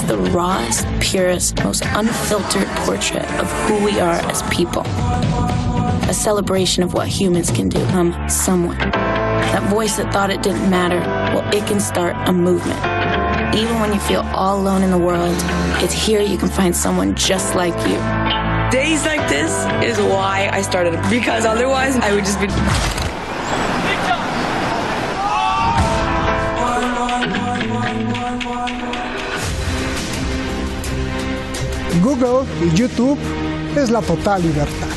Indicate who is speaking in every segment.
Speaker 1: It's the rawest, purest, most unfiltered portrait of who we are as people. A celebration of what humans can do. Someone. That voice that thought it didn't matter, well, it can start a movement. Even when you feel all alone in the world, it's here you can find someone just like you.
Speaker 2: Days like this is why I started, because otherwise I would just be...
Speaker 3: Google y YouTube es la total libertad.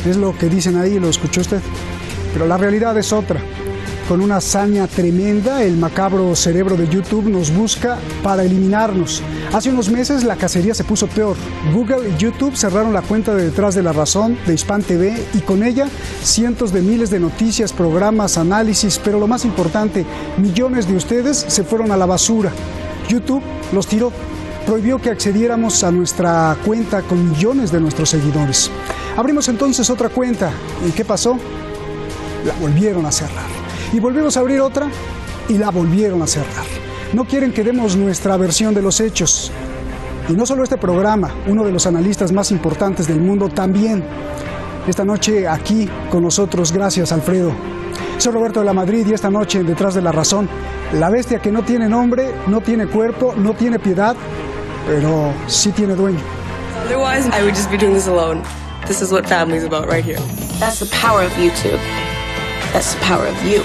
Speaker 3: Es lo que dicen ahí, lo escuchó usted. Pero la realidad es otra. Con una hazaña tremenda, el macabro cerebro de YouTube nos busca para eliminarnos. Hace unos meses la cacería se puso peor. Google y YouTube cerraron la cuenta de Detrás de la Razón de Hispan TV y con ella cientos de miles de noticias, programas, análisis, pero lo más importante, millones de ustedes se fueron a la basura. YouTube los tiró. Prohibió que accediéramos a nuestra cuenta con millones de nuestros seguidores. Abrimos entonces otra cuenta. ¿Y qué pasó? La volvieron a cerrar. Y volvimos a abrir otra y la volvieron a cerrar. No quieren que demos nuestra versión de los hechos. Y no solo este programa, uno de los analistas más importantes del mundo también. Esta noche aquí con nosotros, gracias Alfredo. Soy Roberto de la Madrid y esta noche en Detrás de la Razón, la bestia que no tiene nombre, no tiene cuerpo, no tiene piedad, pero sí tiene dueño.
Speaker 2: Otherwise, I would just be doing this alone. This is what family's about right here.
Speaker 1: That's the power of YouTube. That's the power of you.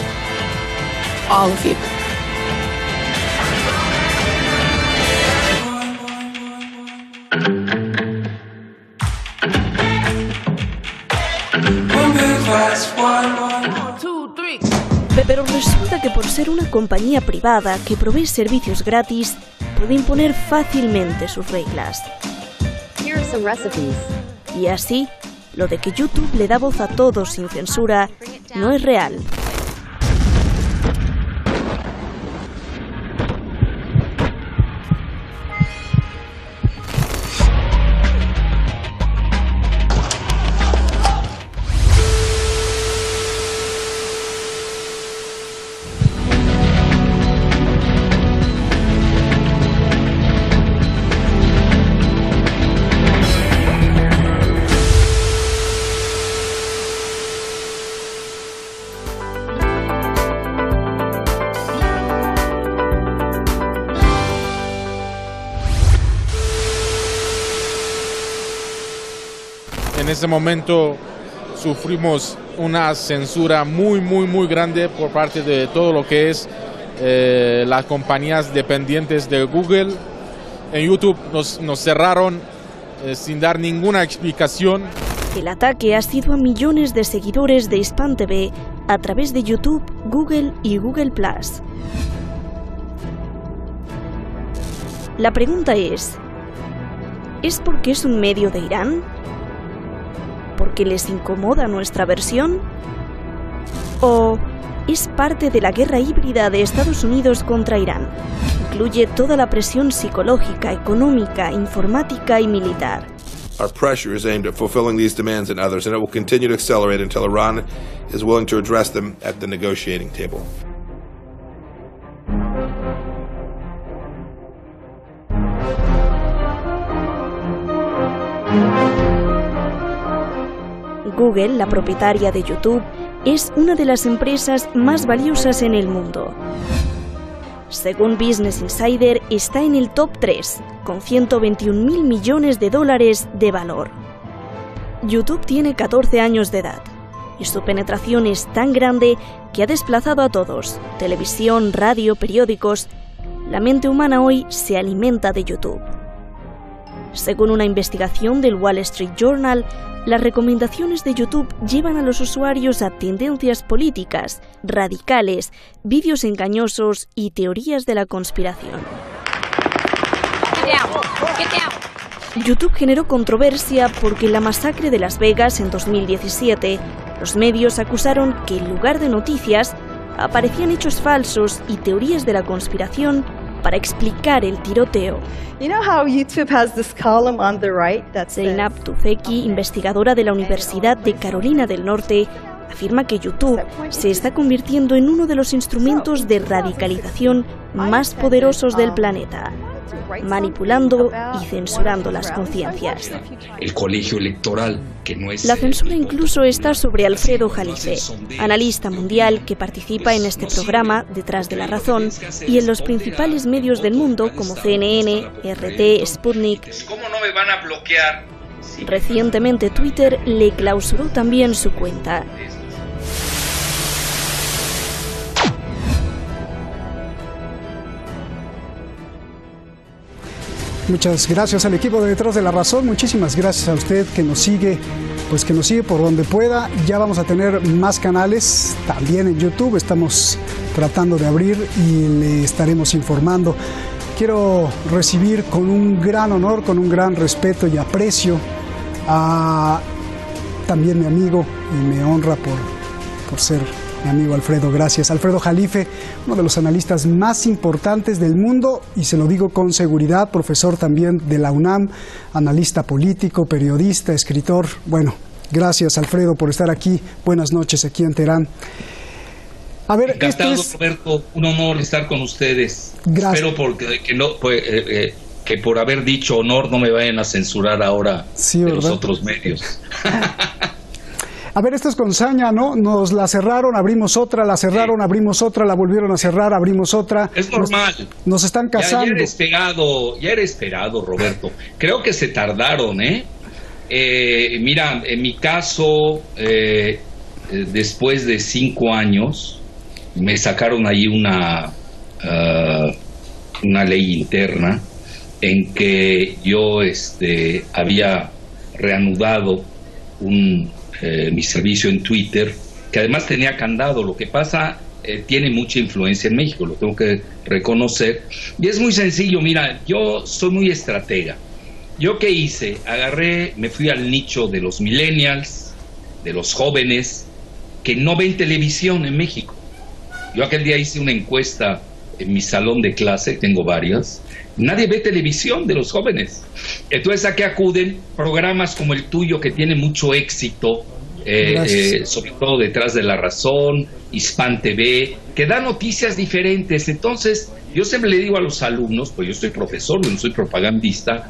Speaker 1: All of you.
Speaker 4: Pero resulta que por ser una compañía privada que provee servicios gratis, puede imponer fácilmente sus reglas. Y así, lo de que YouTube le da voz a todos sin censura no es real.
Speaker 5: En ese momento sufrimos una censura muy grande por parte de todo lo que es las compañías dependientes de Google. En YouTube nos cerraron sin dar ninguna explicación.
Speaker 4: El ataque ha sido a millones de seguidores de Hispan TV a través de YouTube, Google y Google+. La pregunta ¿es porque es un medio de Irán? ¿Porque les incomoda nuestra versión? ¿O es parte de la guerra híbrida de Estados Unidos contra Irán? Incluye toda la presión psicológica, económica, informática y militar.
Speaker 6: Our pressure is aimed at fulfilling these demands and others, and it will continue to accelerate until Iran is willing to address them at the negotiating table.
Speaker 4: Google, la propietaria de YouTube, es una de las empresas más valiosas en el mundo. Según Business Insider, está en el top 3, con 121.000 millones de dólares de valor. YouTube tiene 14 años de edad, y su penetración es tan grande que ha desplazado a todos, televisión, radio, periódicos. La mente humana hoy se alimenta de YouTube. Según una investigación del Wall Street Journal, las recomendaciones de YouTube llevan a los usuarios a tendencias políticas, radicales, vídeos engañosos y teorías de la conspiración. YouTube generó controversia porque en la masacre de Las Vegas en 2017, los medios acusaron que en lugar de noticias aparecían hechos falsos y teorías de la conspiración para explicar el tiroteo. Zeynab Tufekci, investigadora de la Universidad de Carolina del Norte, afirma que YouTube se está convirtiendo en uno de los instrumentos de radicalización más poderosos del planeta. manipulando y censurando las conciencias.
Speaker 7: El colegio electoral, que no es...
Speaker 4: La censura incluso está sobre Alfredo Jalife, analista mundial que participa en este programa Detrás de la Razón y en los principales medios del mundo como CNN, RT, Sputnik.
Speaker 7: ¿Cómo no me van a bloquear?
Speaker 4: Recientemente Twitter le clausuró también su cuenta.
Speaker 3: Muchas gracias al equipo de Detrás de la Razón, muchísimas gracias a usted que nos sigue, pues que nos sigue por donde pueda. Ya vamos a tener más canales, también en YouTube, estamos tratando de abrir y le estaremos informando. Quiero recibir con un gran honor, con un gran respeto y aprecio a también mi amigo, y me honra por ser mi amigo Alfredo, gracias. Alfredo Jalife, uno de los analistas más importantes del mundo, y se lo digo con seguridad, profesor también de la UNAM, analista político, periodista, escritor. Bueno, gracias Alfredo por estar aquí. Buenas noches aquí en Teherán. A ver,
Speaker 7: encantado, Roberto, un honor estar con ustedes.
Speaker 3: Gracias.
Speaker 7: Espero que por haber dicho honor no me vayan a censurar ahora
Speaker 3: sí,
Speaker 7: de los otros medios.
Speaker 3: A ver, esto es con saña, ¿no? Nos la cerraron, abrimos otra, la cerraron, abrimos otra, la volvieron a cerrar, abrimos otra.
Speaker 7: Es normal.
Speaker 3: Nos están casando.
Speaker 7: Ya era esperado, Roberto. Creo que se tardaron, ¿eh? Mira, en mi caso, después de 5 años, me sacaron ahí una ley interna en que yo había reanudado mi servicio en Twitter, que además tenía candado. Lo que pasa, tiene mucha influencia en México, lo tengo que reconocer, y es muy sencillo. Mira, yo soy muy estratega. ¿Yo qué hice? Me fui al nicho de los millennials, de los jóvenes que no ven televisión en México. Yo aquel día hice una encuesta en mi salón de clase, tengo varias. Nadie ve televisión de los jóvenes. Entonces, ¿a qué acuden? Programas como el tuyo, que tiene mucho éxito, sobre todo Detrás de la Razón, Hispan TV, que da noticias diferentes. Entonces, yo siempre le digo a los alumnos, pues yo soy profesor, yo no soy propagandista,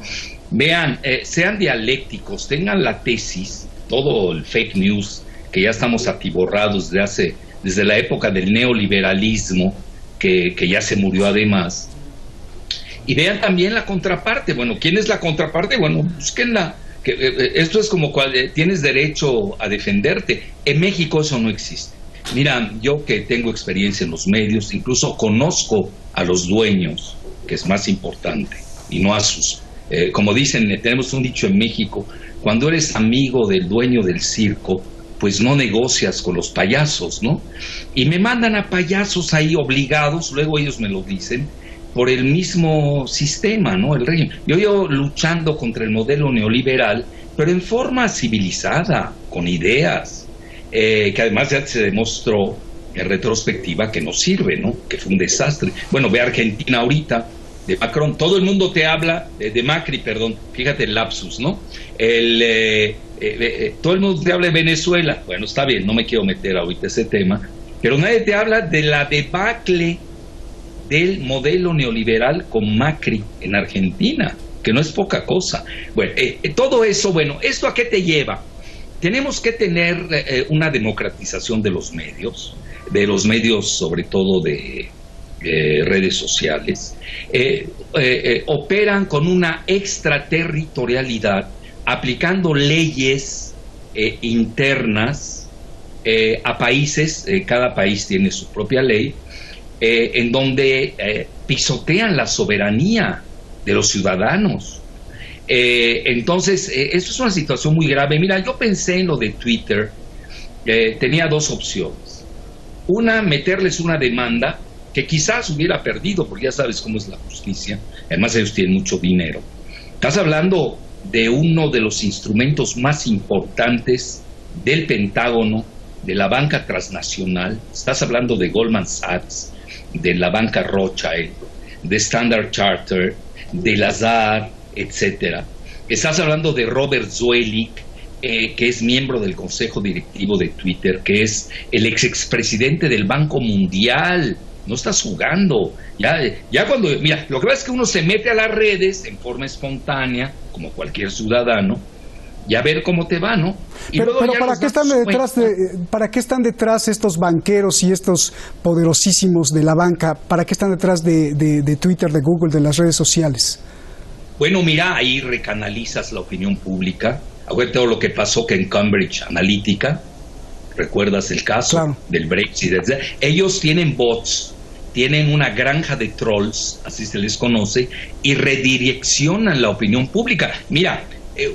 Speaker 7: vean, sean dialécticos, tengan la tesis, todo el fake news, que ya estamos atiborrados desde la época del neoliberalismo, que ya se murió además. Y vean también la contraparte. Bueno, ¿quién es la contraparte? Bueno, búsquenla. Esto es como tienes derecho a defenderte. En México eso no existe. Mira, yo que tengo experiencia en los medios, incluso conozco a los dueños, que es más importante, y no a sus... como dicen, tenemos un dicho en México, cuando eres amigo del dueño del circo, pues no negocias con los payasos, ¿no? Y me mandan a payasos ahí obligados, luego ellos me lo dicen, por el mismo sistema, ¿no? El régimen. Yo luchando contra el modelo neoliberal, pero en forma civilizada, con ideas, que además ya se demostró en retrospectiva que no sirve, ¿no? Que fue un desastre. Bueno, ve Argentina ahorita, de Macron, todo el mundo te habla, de Macri, perdón, fíjate el lapsus, ¿no? Todo el mundo te habla de Venezuela. Bueno, está bien, no me quiero meter ahorita ese tema, pero nadie te habla de la debacle del modelo neoliberal con Macri en Argentina, que no es poca cosa. Bueno, todo eso, bueno, ¿esto a qué te lleva? Tenemos que tener una democratización de los medios sobre todo de redes sociales. Operan con una extraterritorialidad, aplicando leyes internas a países. Cada país tiene su propia ley, en donde pisotean la soberanía de los ciudadanos. Entonces, esto es una situación muy grave. Mira, yo pensé en lo de Twitter, tenía 2 opciones. Una, meterles una demanda que quizás hubiera perdido, porque ya sabes cómo es la justicia. Además, ellos tienen mucho dinero. Estás hablando de uno de los instrumentos más importantes del Pentágono, de la banca transnacional. Estás hablando de Goldman Sachs, de la banca Rothschild, de Standard Chartered, de Lazard, etcétera. Estás hablando de Robert Zoellick, que es miembro del consejo directivo de Twitter, que es el expresidente del Banco Mundial, no estás jugando. Ya cuando, mira, lo que pasa es que uno se mete a las redes en forma espontánea, como cualquier ciudadano, y a ver cómo te va, ¿no? Y
Speaker 3: pero ¿para qué están detrás estos banqueros y estos poderosísimos de la banca? ¿Para qué están detrás de Twitter, de Google, de las redes sociales?
Speaker 7: Bueno, mira, ahí recanalizas la opinión pública. Acuérdate todo lo que pasó que en Cambridge Analytica, ¿recuerdas el caso?
Speaker 3: Claro.
Speaker 7: Del Brexit? Ellos tienen bots, tienen una granja de trolls, así se les conoce, y redireccionan la opinión pública. Mira,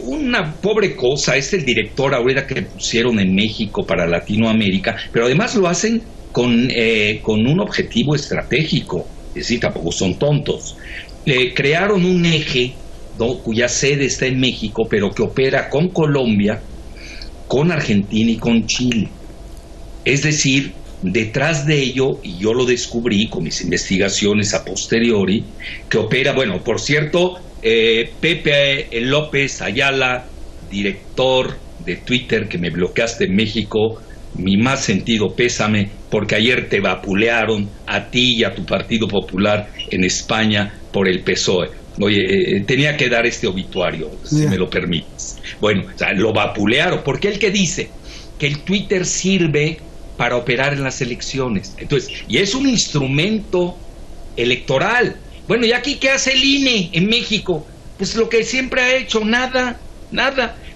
Speaker 7: una pobre cosa es el director ahorita que pusieron en México para Latinoamérica, pero además lo hacen con un objetivo estratégico, es decir, tampoco son tontos. Crearon un eje cuya sede está en México, pero que opera con Colombia, con Argentina y con Chile. Es decir, detrás de ello, y yo lo descubrí con mis investigaciones a posteriori, que opera, bueno, por cierto, Pepe López Ayala, director de Twitter, que me bloqueaste en México, mi más sentido pésame, porque ayer te vapulearon a ti y a tu Partido Popular en España por el PSOE. Oye, tenía que dar este obituario, si me lo permites. Bueno, o sea, lo vapulearon, porque el que dice que el Twitter sirve para operar en las elecciones. Entonces, y es un instrumento electoral. Bueno, ¿y aquí qué hace el INE en México? Pues lo que siempre ha hecho, nada.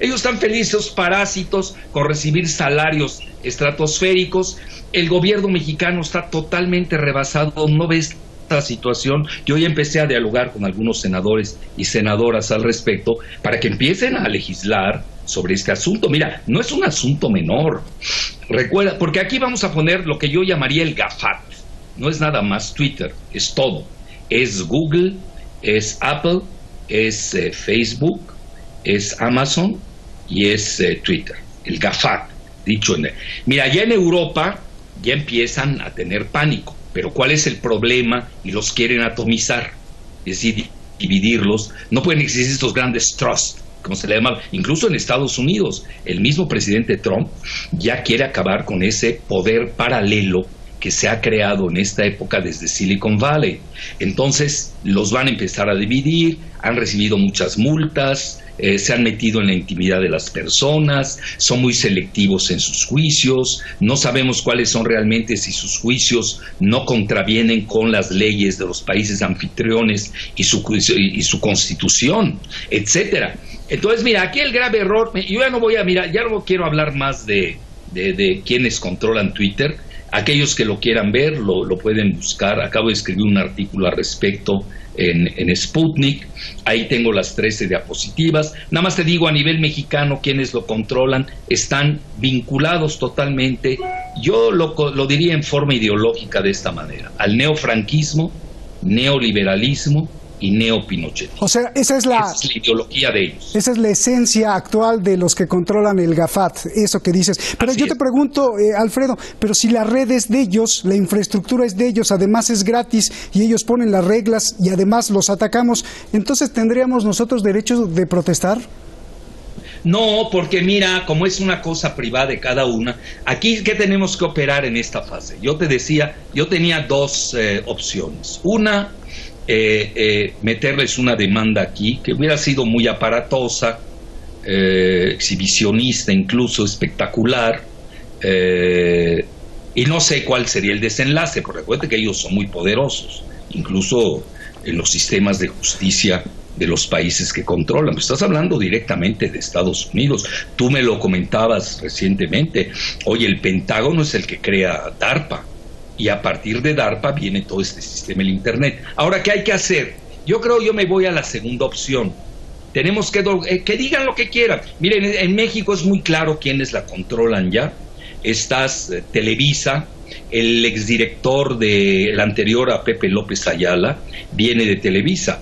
Speaker 7: Ellos están felices, parásitos, con recibir salarios estratosféricos. El gobierno mexicano está totalmente rebasado, ¿no ves esta situación? Yo ya empecé a dialogar con algunos senadores y senadoras al respecto para que empiecen a legislar sobre este asunto. Mira, no es un asunto menor. Recuerda, porque aquí vamos a poner lo que yo llamaría el GAFAT. No es nada más Twitter, es todo. Es Google, es Apple, es Facebook, es Amazon y es Twitter, el GAFAT, dicho en... Mira, ya en Europa ya empiezan a tener pánico, pero ¿cuál es el problema? Y los quieren atomizar, es decir, dividirlos. No pueden existir estos grandes trusts, como se le llama, incluso en Estados Unidos. El mismo presidente Trump ya quiere acabar con ese poder paralelo que se ha creado en esta época desde Silicon Valley. Entonces los van a empezar a dividir, han recibido muchas multas, se han metido en la intimidad de las personas, son muy selectivos en sus juicios, no sabemos cuáles son realmente, si sus juicios no contravienen con las leyes de los países anfitriones y su constitución, etcétera. Entonces, mira, aquí el grave error, yo ya no quiero hablar más de quienes controlan Twitter. Aquellos que lo quieran ver, lo pueden buscar. Acabo de escribir un artículo al respecto en Sputnik. Ahí tengo las 13 diapositivas. Nada más te digo, a nivel mexicano, quienes lo controlan están vinculados totalmente, yo lo diría en forma ideológica de esta manera, al neofranquismo, neoliberalismo y neopinochetismo.
Speaker 3: O sea, esa es la
Speaker 7: ideología de ellos.
Speaker 3: Esa es la esencia actual de los que controlan el GAFAT, eso que dices. Pero yo te pregunto, Alfredo, pero si la red es de ellos, la infraestructura es de ellos, además es gratis y ellos ponen las reglas y además los atacamos, ¿entonces tendríamos nosotros derecho de protestar?
Speaker 7: No, porque mira, como es una cosa privada de cada una, aquí ¿qué tenemos que operar en esta fase? Yo te decía, yo tenía dos opciones. Una, meterles una demanda aquí, que hubiera sido muy aparatosa, exhibicionista, incluso espectacular, y no sé cuál sería el desenlace, porque recuerden que ellos son muy poderosos, incluso en los sistemas de justicia de los países que controlan. Pues estás hablando directamente de Estados Unidos. Tú me lo comentabas recientemente. Oye, el Pentágono es el que crea DARPA, y a partir de DARPA viene todo este sistema del Internet. Ahora, ¿qué hay que hacer? Yo creo me voy a la segunda opción. Tenemos que digan lo que quieran. Miren, en México es muy claro quiénes la controlan ya. Estás Televisa, el exdirector del anterior a Pepe López Ayala viene de Televisa.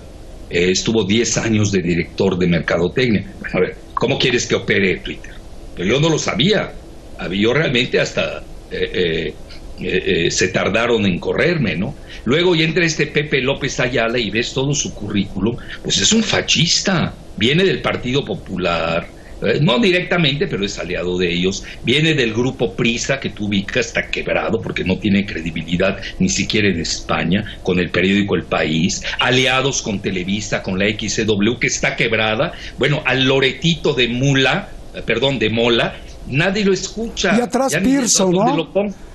Speaker 7: Estuvo 10 años de director de mercadotecnia. A ver, ¿cómo quieres que opere Twitter? Pero yo no lo sabía. Yo realmente hasta... se tardaron en correrme, ¿no? Luego ya entra este Pepe López Ayala y ves todo su currículum, pues es un fascista, viene del Partido Popular, no directamente, pero es aliado de ellos. Viene del grupo Prisa, que tú ubicas, está quebrado porque no tiene credibilidad ni siquiera en España, con el periódico El País. Aliados con Televisa, con la XCW, que está quebrada. Bueno, al Loretito de Mola, nadie lo escucha.
Speaker 3: Y atrás Pearson, ¿no?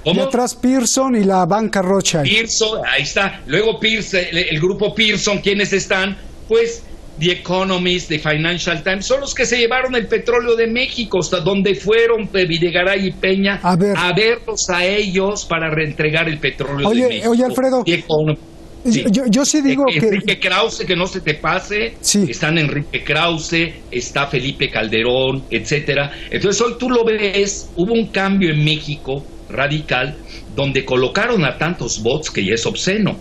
Speaker 3: Y atrás Pearson y la banca Rothschild.
Speaker 7: Pearson, ahí está. Luego Pearson, el grupo Pearson, ¿quiénes están? Pues The Economist, The Financial Times, son los que se llevaron el petróleo de México, hasta donde fueron Videgaray y Peña a verlos a ellos para reentregar el petróleo de México.
Speaker 3: Oye, Alfredo,
Speaker 7: sí.
Speaker 3: Yo sí digo
Speaker 7: Enrique Krause, que no se te pase, sí. Están Enrique Krause, está Felipe Calderón, etcétera. Entonces hoy tú lo ves, hubo un cambio en México radical, donde colocaron a tantos bots que ya es obsceno.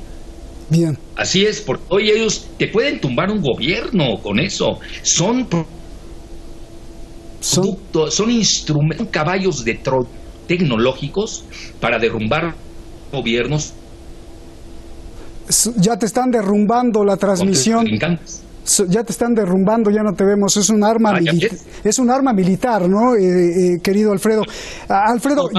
Speaker 3: Bien.
Speaker 7: Así es, porque hoy ellos te pueden tumbar un gobierno con eso. Son instrumentos, caballos de Troya tecnológicos para derrumbar gobiernos.
Speaker 3: Ya te están derrumbando la transmisión. Ya te están derrumbando, ya no te vemos. Es un arma militar, ¿no? Querido Alfredo. Alfredo,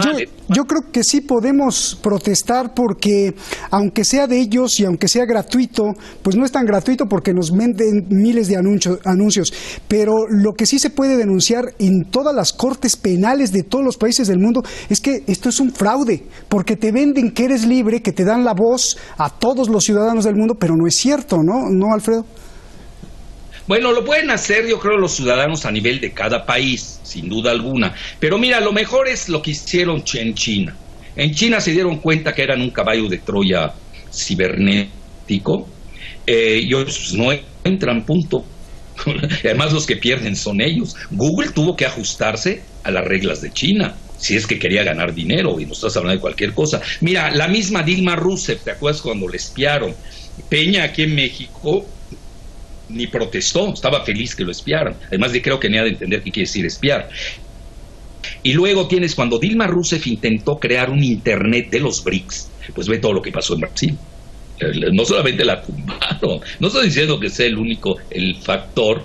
Speaker 3: yo creo que sí podemos protestar porque, aunque sea de ellos y aunque sea gratuito, pues no es tan gratuito porque nos venden miles de anuncios. Pero lo que sí se puede denunciar en todas las cortes penales de todos los países del mundo es que esto es un fraude, porque te venden que eres libre, que te dan la voz a todos los ciudadanos del mundo, pero no es cierto, ¿no? ¿No, Alfredo?
Speaker 7: Bueno, lo pueden hacer, yo creo, los ciudadanos a nivel de cada país, sin duda alguna. Pero mira, lo mejor es lo que hicieron en China. En China se dieron cuenta que eran un caballo de Troya cibernético. Y ellos no entran, punto. Además, los que pierden son ellos. Google tuvo que ajustarse a las reglas de China, si es que quería ganar dinero, y no estás hablando de cualquier cosa. Mira, la misma Dilma Rousseff, ¿te acuerdas cuando le espiaron? Peña aquí en México ni protestó, estaba feliz que lo espiaran. Además, creo que ni ha de entender qué quiere decir espiar. Y luego tienes cuando Dilma Rousseff intentó crear un internet de los BRICS, pues ve todo lo que pasó en Brasil. No solamente la tumbaron, no estoy diciendo que sea el factor,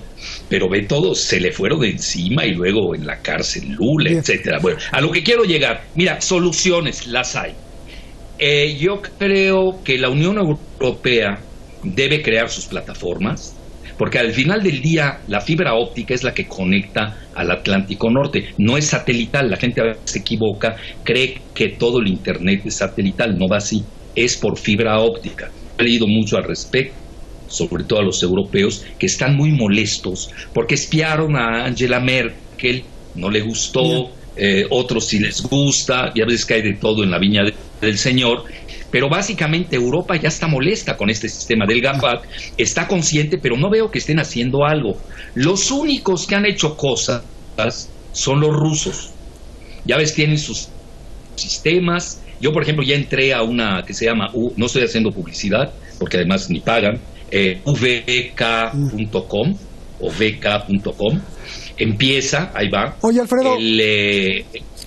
Speaker 7: pero ve todo, se le fueron de encima y luego en la cárcel Lula, etcétera. Bueno, a lo que quiero llegar, mira, soluciones las hay. Yo creo que la Unión Europea debe crear sus plataformas, porque al final del día la fibra óptica es la que conecta al Atlántico Norte, no es satelital. La gente a veces se equivoca, cree que todo el internet es satelital, no va así, es por fibra óptica. He leído mucho al respecto, sobre todo a los europeos, que están muy molestos porque espiaron a Angela Merkel, no le gustó, otros sí les gusta, y a veces cae de todo en la viña del Señor. Pero básicamente Europa ya está molesta con este sistema del GAFAC, está consciente, pero no veo que estén haciendo algo. Los únicos que han hecho cosas son los rusos. Ya ves, tienen sus sistemas. Yo, por ejemplo, ya entré a una que se llama, no estoy haciendo publicidad, porque además ni pagan, vk.com o vk.com. Empieza, ahí va.
Speaker 3: Oye, Alfredo,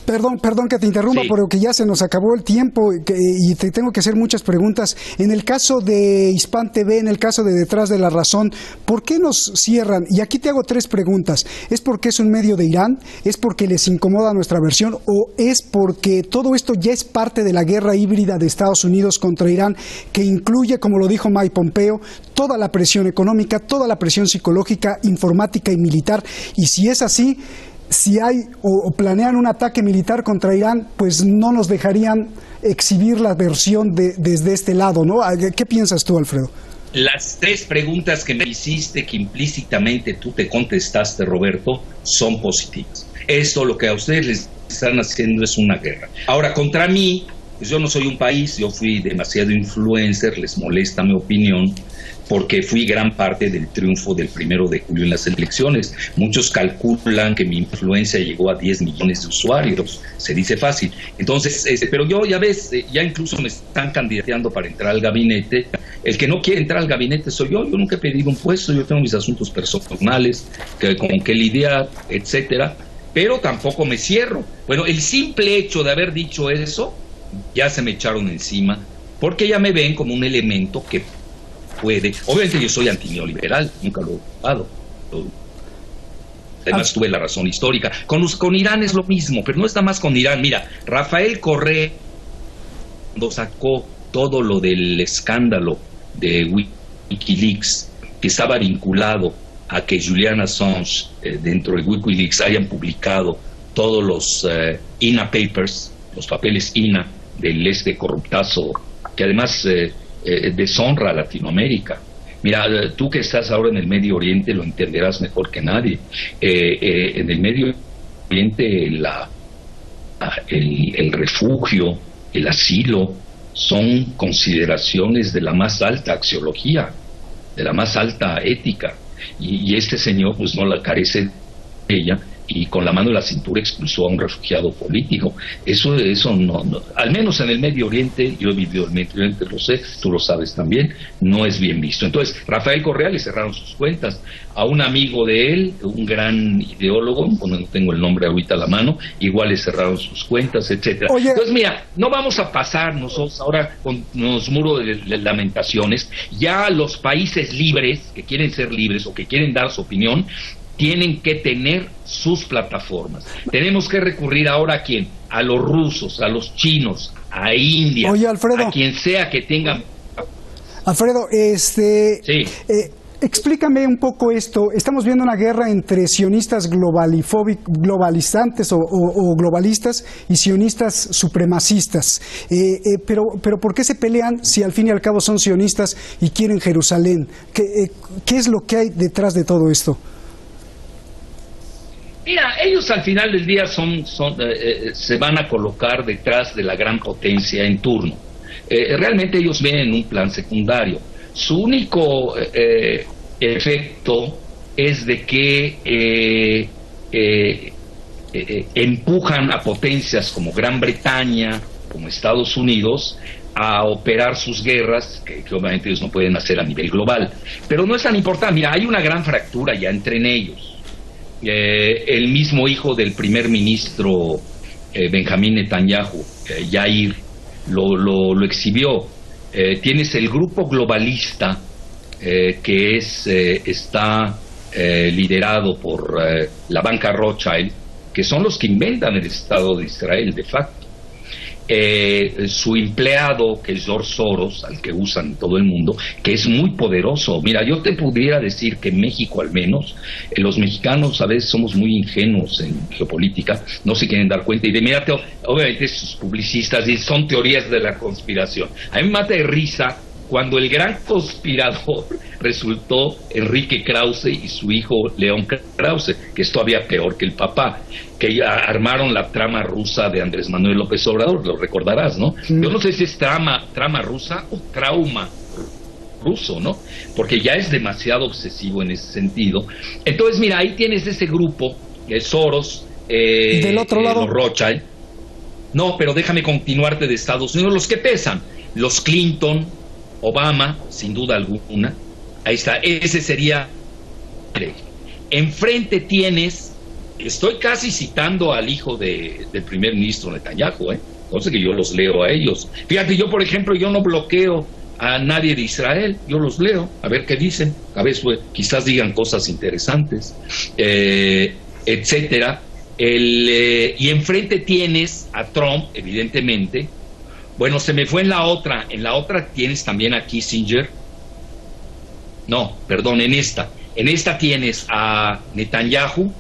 Speaker 3: perdón que te interrumpa, sí, pero que ya se nos acabó el tiempo y te tengo que hacer muchas preguntas. En el caso de Hispan TV, en el caso de Detrás de la Razón, ¿por qué nos cierran? Y aquí te hago 3 preguntas. ¿Es porque es un medio de Irán? ¿Es porque les incomoda nuestra versión? ¿O es porque todo esto ya es parte de la guerra híbrida de Estados Unidos contra Irán, que incluye, como lo dijo Mike Pompeo, toda la presión económica, toda la presión psicológica, informática y militar? Y si es así, si hay o planean un ataque militar contra Irán, pues no nos dejarían exhibir la versión desde este lado, ¿no? ¿Qué piensas tú, Alfredo?
Speaker 7: Las 3 preguntas que me hiciste, que implícitamente tú te contestaste, Roberto, son positivas. Esto, lo que a ustedes les están haciendo, es una guerra. Ahora, contra mí, pues yo no soy un país, yo fui demasiado influencer, les molesta mi opinión, porque fui gran parte del triunfo del 1 de julio en las elecciones. Muchos calculan que mi influencia llegó a 10 millones de usuarios, se dice fácil. Entonces, pero yo, ya ves, ya incluso me están candidateando para entrar al gabinete. El que no quiere entrar al gabinete soy yo nunca he pedido un puesto, yo tengo mis asuntos personales, con que lidiar, etcétera, pero tampoco me cierro. Bueno, el simple hecho de haber dicho eso, ya se me echaron encima, porque ya me ven como un elemento que puede. Obviamente yo soy antineoliberal, nunca lo he dado. además tuve la razón histórica. Con Irán es lo mismo, pero no está más con Irán. Mira, Rafael Correa, cuando sacó todo lo del escándalo de Wikileaks, que estaba vinculado a que Julian Assange, dentro de Wikileaks, hayan publicado todos los INA Papers, los papeles INA del corruptazo, que además deshonra a Latinoamérica. Mira, tú que estás ahora en el Medio Oriente lo entenderás mejor que nadie. En el Medio Oriente el refugio, el asilo, son consideraciones de la más alta axiología, de la más alta ética. Y este señor pues no la carece de ella, y con la mano en la cintura expulsó a un refugiado político. Eso no, al menos en el Medio Oriente, yo he vivido en el Medio Oriente, lo sé, tú lo sabes también, no es bien visto. Entonces, Rafael Correa le cerraron sus cuentas. A un amigo de él, un gran ideólogo, bueno, no tengo el nombre ahorita a la mano, igual le cerraron sus cuentas, etcétera. Entonces, mira, no vamos a pasar nosotros ahora con los muros de lamentaciones. Ya los países libres, que quieren ser libres o que quieren dar su opinión, tienen que tener sus plataformas. Tenemos que recurrir ahora ¿a quién? A los rusos, a los chinos, a India,
Speaker 3: oye, Alfredo,
Speaker 7: a quien sea que tenga...
Speaker 3: Alfredo,
Speaker 7: sí.
Speaker 3: Explícame un poco esto. Estamos viendo una guerra entre sionistas globalizantes o globalistas y sionistas supremacistas. Pero ¿por qué se pelean si al fin y al cabo son sionistas y quieren Jerusalén? ¿Qué es lo que hay detrás de todo esto?
Speaker 7: Mira, ellos al final del día se van a colocar detrás de la gran potencia en turno. Realmente ellos ven en un plan secundario. Su único efecto es de que empujan a potencias como Gran Bretaña, como Estados Unidos, a operar sus guerras, que obviamente ellos no pueden hacer a nivel global. Pero no es tan importante. Mira, hay una gran fractura ya entre ellos. El mismo hijo del primer ministro Benjamín Netanyahu, Yair, lo exhibió. Tienes el grupo globalista que está liderado por la banca Rothschild, que son los que inventan el Estado de Israel de facto. Su empleado, que es George Soros, al que usan todo el mundo, que es muy poderoso. Mira, yo te pudiera decir que en México al menos, los mexicanos a veces somos muy ingenuos en geopolítica, no se quieren dar cuenta, y de inmediato, obviamente sus publicistas dicen, son teorías de la conspiración. A mí me mata de risa cuando el gran conspirador resultó Enrique Krause y su hijo León Krause, que es todavía peor que el papá, que armaron la trama rusa de Andrés Manuel López Obrador, lo recordarás, ¿no? Yo no sé si es trama rusa o trauma ruso, ¿no? Porque ya es demasiado obsesivo en ese sentido. Entonces, mira, ahí tienes ese grupo, Soros,
Speaker 3: ¿y del otro lado?
Speaker 7: Los Rothschild. No, pero déjame continuarte de Estados Unidos, los que pesan, los Clinton, Obama, sin duda alguna. Ahí está, ese sería. Enfrente tienes, estoy casi citando al hijo del primer ministro Netanyahu, entonces que yo los leo a ellos. Fíjate, yo por ejemplo, yo no bloqueo a nadie de Israel, yo los leo, a ver qué dicen, a veces quizás digan cosas interesantes, etcétera. Y enfrente tienes a Trump, evidentemente. Bueno, se me fue en la otra tienes también a Kissinger. No, perdón, en esta tienes a Netanyahu,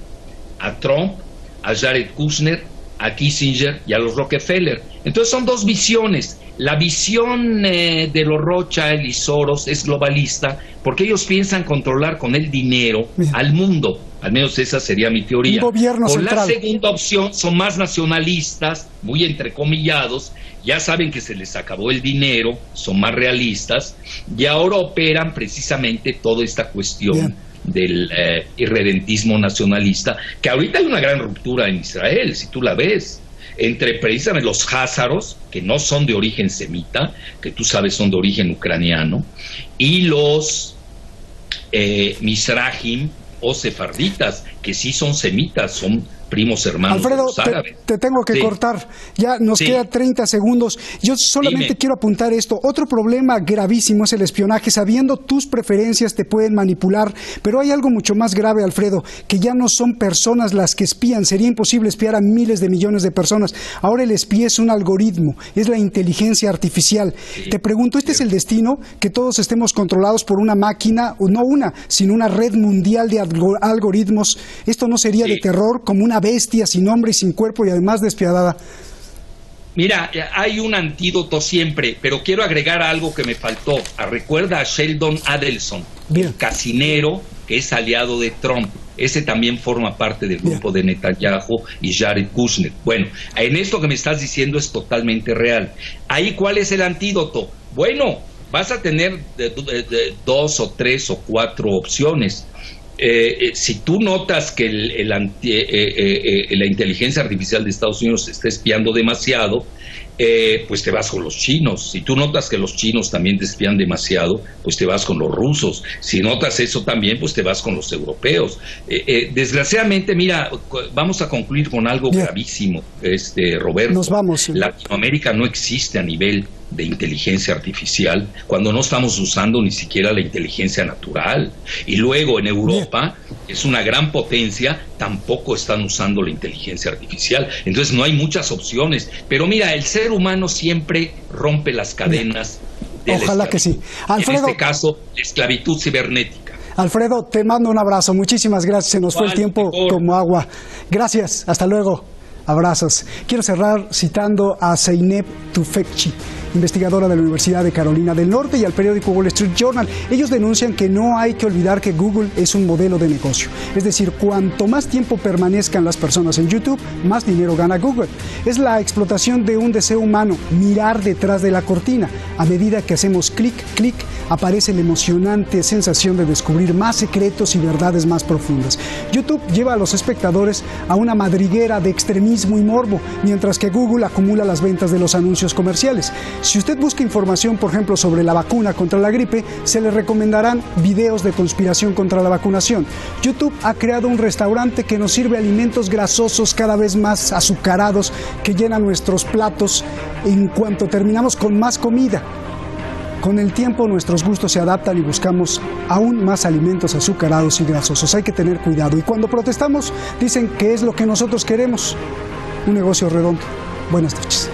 Speaker 7: a Trump, a Jared Kushner, a Kissinger y a los Rockefeller. Entonces son dos visiones. La visión de los Rothschild y Soros es globalista porque ellos piensan controlar con el dinero al mundo. Al menos esa sería mi teoría.
Speaker 3: Un gobierno
Speaker 7: Con
Speaker 3: central.
Speaker 7: La segunda opción son más nacionalistas, muy entrecomillados, ya saben que se les acabó el dinero, son más realistas y ahora operan precisamente toda esta cuestión del irredentismo nacionalista, que ahorita hay una gran ruptura en Israel, si tú la ves, entre precisamente los házaros, que no son de origen semita, que tú sabes son de origen ucraniano, y los mizrahim o sefarditas, que sí son semitas, son primos hermanos
Speaker 3: Alfredo,
Speaker 7: de los árabes.
Speaker 3: te tengo que cortar. Ya nos queda 30 segundos. Yo solamente quiero apuntar esto. Otro problema gravísimo es el espionaje. Sabiendo tus preferencias te pueden manipular, pero hay algo mucho más grave, Alfredo, que ya no son personas las que espían. Sería imposible espiar a miles de millones de personas. Ahora el espía es un algoritmo, es la inteligencia artificial. Te pregunto, ¿este es el destino? Que todos estemos controlados por una máquina, o no una, sino una red mundial de algoritmos. ¿Esto no sería de terror, como una bestia sin nombre y sin cuerpo y además despiadada?
Speaker 7: Mira, hay un antídoto siempre, pero quiero agregar algo que me faltó. Recuerda a Sheldon Adelson, el casinero que es aliado de Trump. Ese también forma parte del grupo de Netanyahu y Jared Kushner. Bueno, en esto que me estás diciendo es totalmente real. Ahí, ¿cuál es el antídoto? Bueno, vas a tener 2 o 3 o 4 opciones. Si tú notas que la inteligencia artificial de Estados Unidos se está espiando demasiado, pues te vas con los chinos. Si tú notas que los chinos también te espían demasiado, pues te vas con los rusos. Si notas eso también, pues te vas con los europeos. Desgraciadamente, mira, vamos a concluir con algo gravísimo, Roberto.
Speaker 3: Nos vamos.
Speaker 7: Latinoamérica no existe a nivel de inteligencia artificial cuando no estamos usando ni siquiera la inteligencia natural. Y luego en Europa, es una gran potencia, tampoco están usando la inteligencia artificial. Entonces no hay muchas opciones. Pero mira, el ser humano siempre rompe las cadenas de
Speaker 3: Ojalá que sí. Alfredo,
Speaker 7: en este caso, la esclavitud cibernética.
Speaker 3: Alfredo, te mando un abrazo. Muchísimas gracias. Se nos fue el tiempo como agua. Gracias. Hasta luego. Abrazos. Quiero cerrar citando a Zeynep Tufekci, investigadora de la Universidad de Carolina del Norte, y al periódico Wall Street Journal. Ellos denuncian que no hay que olvidar que Google es un modelo de negocio. Es decir, cuanto más tiempo permanezcan las personas en YouTube, más dinero gana Google. Es la explotación de un deseo humano, mirar detrás de la cortina. A medida que hacemos clic, clic, aparece la emocionante sensación de descubrir más secretos y verdades más profundas. YouTube lleva a los espectadores a una madriguera de extremismo y morbo, mientras que Google acumula las ventas de los anuncios comerciales. Si usted busca información, por ejemplo, sobre la vacuna contra la gripe, se le recomendarán videos de conspiración contra la vacunación. YouTube ha creado un restaurante que nos sirve alimentos grasosos cada vez más azucarados que llenan nuestros platos en cuanto terminamos con más comida. Con el tiempo nuestros gustos se adaptan y buscamos aún más alimentos azucarados y grasosos. Hay que tener cuidado. Y cuando protestamos, dicen que es lo que nosotros queremos. Un negocio redondo. Buenas noches.